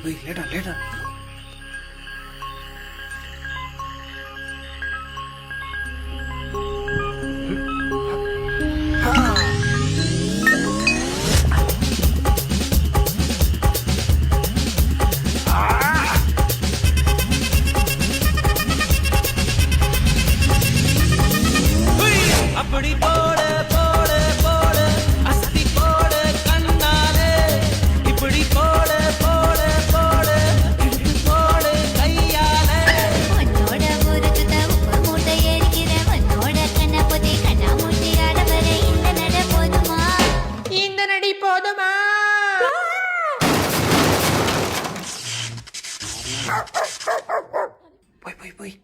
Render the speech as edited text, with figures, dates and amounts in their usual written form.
போய் லேட்டா அப்படி போட போட போட அஸ்தி போட கண்ணாலே இப்படி போட போட போட இழுத்து போட கையாலே உன்னோட ஊருக்கு உப்பு மூட்டை எரிக்கிற உன்னோட கண்ண பொதி கண்ணா மூட்டி ஆடவர இந்த நடி போதுமா போய்